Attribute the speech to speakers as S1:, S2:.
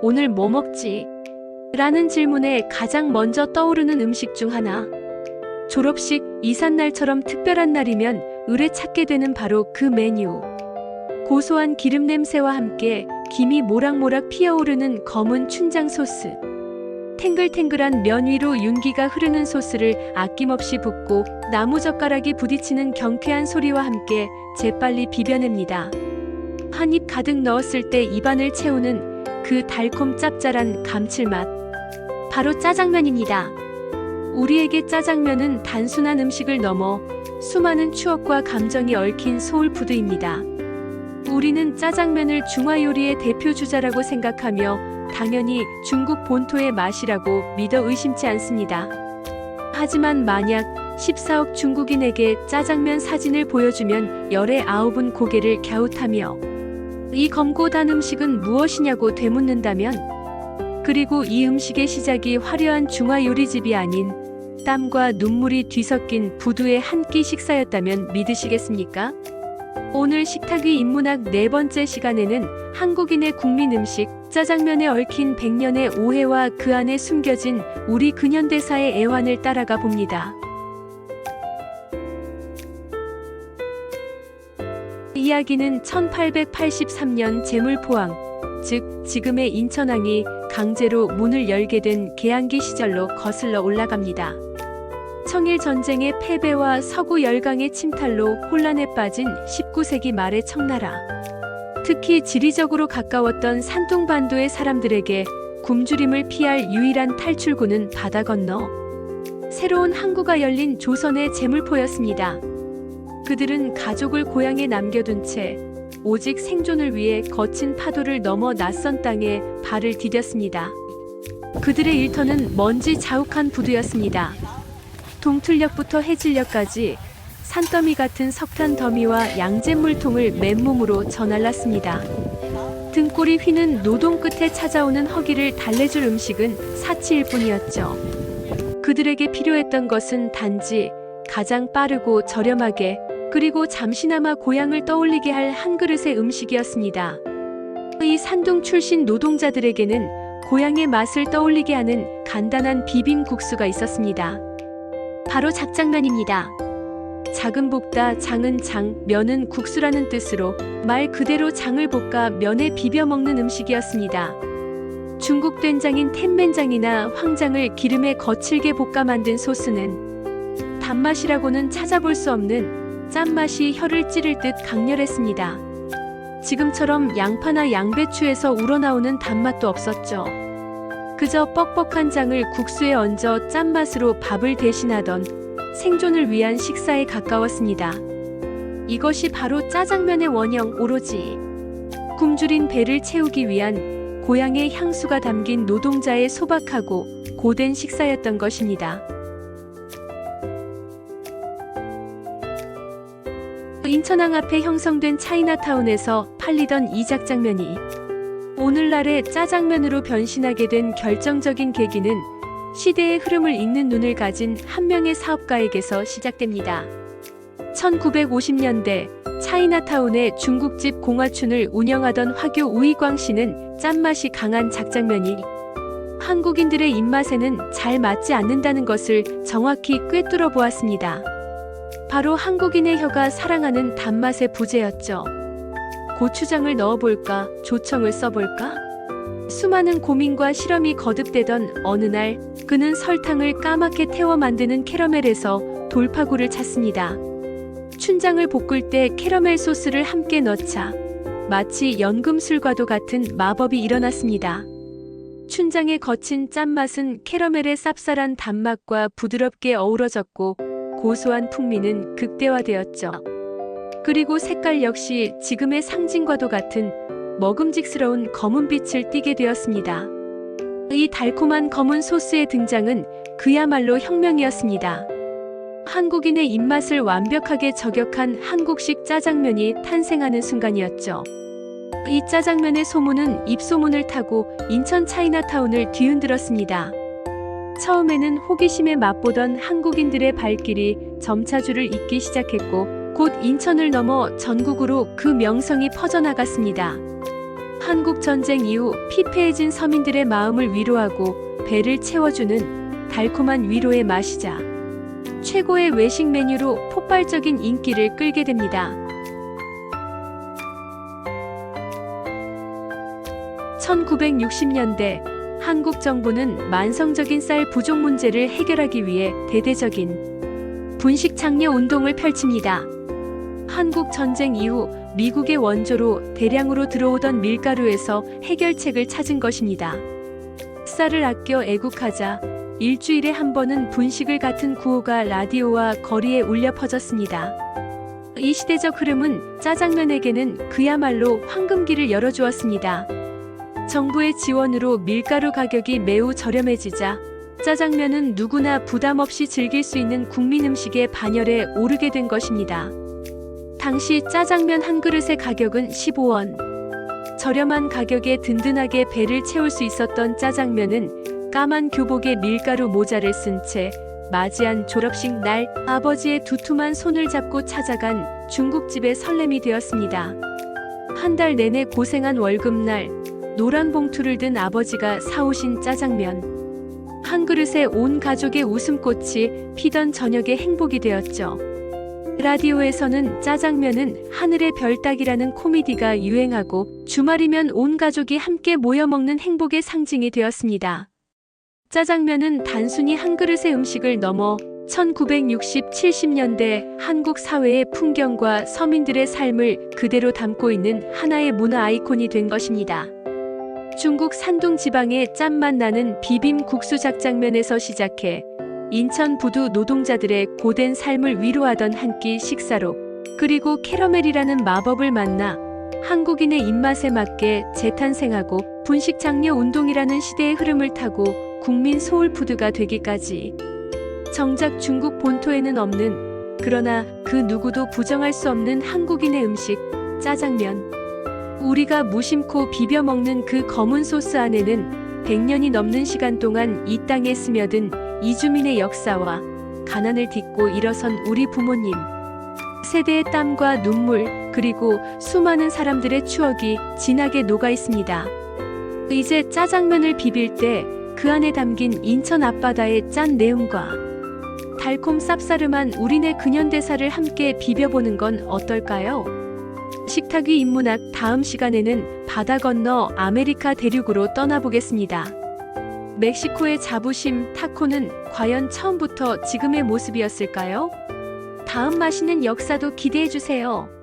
S1: 오늘 뭐 먹지? 라는 질문에 가장 먼저 떠오르는 음식 중 하나. 졸업식, 이삿날처럼 특별한 날이면 을에 찾게 되는 바로 그 메뉴. 고소한 기름 냄새와 함께 김이 모락모락 피어오르는 검은 춘장 소스. 탱글탱글한 면 위로 윤기가 흐르는 소스를 아낌없이 붓고 나무젓가락이 부딪히는 경쾌한 소리와 함께 재빨리 비벼냅니다. 한 입 가득 넣었을 때 입안을 채우는 그 달콤 짭짤한 감칠맛. 바로 짜장면입니다. 우리에게 짜장면은 단순한 음식을 넘어 수많은 추억과 감정이 얽힌 소울푸드입니다. 우리는 짜장면을 중화 요리의 대표 주자라고 생각하며 당연히 중국 본토의 맛이라고 믿어 의심치 않습니다. 하지만 만약 14억 중국인에게 짜장면 사진을 보여주면 열의 9은 고개를 갸웃하며 이 검고 단 음식은 무엇이냐고 되묻는다면, 그리고 이 음식의 시작이 화려한 중화 요리집이 아닌 땀과 눈물이 뒤섞인 부두의 한 끼 식사였다면 믿으시겠습니까? 오늘 식탁 위 인문학 네 번째 시간에는 한국인의 국민 음식 짜장면에 얽힌 100년의 오해와 그 안에 숨겨진 우리 근현대사의 애환을 따라가 봅니다. 이야기는 1883년 제물포항, 즉 지금의 인천항이 강제로 문을 열게 된 개항기 시절로 거슬러 올라갑니다. 청일전쟁의 패배와 서구 열강의 침탈로 혼란에 빠진 19세기 말의 청나라. 특히 지리적으로 가까웠던 산둥반도의 사람들에게 굶주림을 피할 유일한 탈출구는 바다 건너 새로운 항구가 열린 조선의 제물포였습니다. 그들은 가족을 고향에 남겨둔 채 오직 생존을 위해 거친 파도를 넘어 낯선 땅에 발을 디뎠습니다. 그들의 일터는 먼지 자욱한 부두였습니다. 동틀역부터 해질녘까지 산더미 같은 석탄 더미와 양잿물통을 맨몸으로 저날랐습니다. 등골이 휘는 노동 끝에 찾아오는 허기를 달래줄 음식은 사치일 뿐이었죠. 그들에게 필요했던 것은 단지 가장 빠르고 저렴하게, 그리고 잠시나마 고향을 떠올리게 할 한 그릇의 음식이었습니다. 이 산둥 출신 노동자들에게는 고향의 맛을 떠올리게 하는 간단한 비빔국수가 있었습니다. 바로 작장면입니다. 작은 볶다 장은 장, 면은 국수라는 뜻으로 말 그대로 장을 볶아 면에 비벼 먹는 음식이었습니다. 중국 된장인 텐맨장이나 황장을 기름에 거칠게 볶아 만든 소스는 단맛이라고는 찾아볼 수 없는 짠맛이 혀를 찌를 듯 강렬했습니다. 지금처럼 양파나 양배추에서 우러나오는 단맛도 없었죠. 그저 뻑뻑한 장을 국수에 얹어 짠맛으로 밥을 대신하던 생존을 위한 식사에 가까웠습니다. 이것이 바로 짜장면의 원형, 오로지 굶주린 배를 채우기 위한 고향의 향수가 담긴 노동자의 소박하고 고된 식사였던 것입니다. 인천항 앞에 형성된 차이나타운에서 팔리던 이 작장면이 오늘날의 짜장면으로 변신하게 된 결정적인 계기는 시대의 흐름을 읽는 눈을 가진 한 명의 사업가에게서 시작됩니다. 1950년대 차이나타운의 중국집 공화춘을 운영하던 화교 우이광 씨는 짠맛이 강한 작장면이 한국인들의 입맛에는 잘 맞지 않는다는 것을 정확히 꿰뚫어 보았습니다. 바로 한국인의 혀가 사랑하는 단맛의 부재였죠. 고추장을 넣어볼까? 조청을 써볼까? 수많은 고민과 실험이 거듭되던 어느 날, 그는 설탕을 까맣게 태워 만드는 캐러멜에서 돌파구를 찾습니다. 춘장을 볶을 때 캐러멜 소스를 함께 넣자 마치 연금술과도 같은 마법이 일어났습니다. 춘장의 거친 짠맛은 캐러멜의 쌉쌀한 단맛과 부드럽게 어우러졌고 고소한 풍미는 극대화되었죠. 그리고 색깔 역시 지금의 상징과도 같은 먹음직스러운 검은빛을 띠게 되었습니다. 이 달콤한 검은 소스의 등장은 그야말로 혁명이었습니다. 한국인의 입맛을 완벽하게 저격한 한국식 짜장면이 탄생하는 순간이었죠. 이 짜장면의 소문은 입소문을 타고 인천 차이나타운을 뒤흔들었습니다. 처음에는 호기심에 맛보던 한국인들의 발길이 점차 줄을 잇기 시작했고 곧 인천을 넘어 전국으로 그 명성이 퍼져나갔습니다. 한국 전쟁 이후 피폐해진 서민들의 마음을 위로하고 배를 채워주는 달콤한 위로의 맛이자 최고의 외식 메뉴로 폭발적인 인기를 끌게 됩니다. 1960년대 한국 정부는 만성적인 쌀 부족 문제를 해결하기 위해 대대적인 분식 창녀 운동을 펼칩니다. 한국 전쟁 이후 미국의 원조로 대량으로 들어오던 밀가루에서 해결책을 찾은 것입니다. 쌀을 아껴 애국하자 일주일에 한 번은 분식을 같은 구호가 라디오와 거리에 울려 퍼졌습니다. 이 시대적 흐름은 짜장면에게는 그야말로 황금기를 열어주었습니다. 정부의 지원으로 밀가루 가격이 매우 저렴해지자 짜장면은 누구나 부담 없이 즐길 수 있는 국민 음식의 반열에 오르게 된 것입니다. 당시 짜장면 한 그릇의 가격은 15원. 저렴한 가격에 든든하게 배를 채울 수 있었던 짜장면은 까만 교복에 밀가루 모자를 쓴 채 맞이한 졸업식 날 아버지의 두툼한 손을 잡고 찾아간 중국집의 설렘이 되었습니다. 한 달 내내 고생한 월급날 노란 봉투를 든 아버지가 사오신 짜장면. 한 그릇에 온 가족의 웃음꽃이 피던 저녁의 행복이 되었죠. 라디오에서는 짜장면은 하늘의 별 따기라는 코미디가 유행하고 주말이면 온 가족이 함께 모여 먹는 행복의 상징이 되었습니다. 짜장면은 단순히 한 그릇의 음식을 넘어 1960, 70년대 한국 사회의 풍경과 서민들의 삶을 그대로 담고 있는 하나의 문화 아이콘이 된 것입니다. 중국 산둥 지방의 짠맛 나는 비빔 국수 작장면에서 시작해 인천 부두 노동자들의 고된 삶을 위로하던 한 끼 식사로, 그리고 캐러멜이라는 마법을 만나 한국인의 입맛에 맞게 재탄생하고 분식 장려 운동이라는 시대의 흐름을 타고 국민 소울푸드가 되기까지, 정작 중국 본토에는 없는, 그러나 그 누구도 부정할 수 없는 한국인의 음식, 짜장면. 우리가 무심코 비벼 먹는 그 검은 소스 안에는 100년이 넘는 시간 동안 이 땅에 스며든 이주민의 역사와 가난을 딛고 일어선 우리 부모님 세대의 땀과 눈물, 그리고 수많은 사람들의 추억이 진하게 녹아 있습니다. 이제 짜장면을 비빌 때 그 안에 담긴 인천 앞바다의 짠 내음과 달콤 쌉싸름한 우리네 근현대사를 함께 비벼보는 건 어떨까요? 식탁 위 인문학, 다음 시간에는 바다 건너 아메리카 대륙으로 떠나보겠습니다. 멕시코의 자부심 타코는 과연 처음부터 지금의 모습이었을까요? 다음 맛있는 역사도 기대해주세요.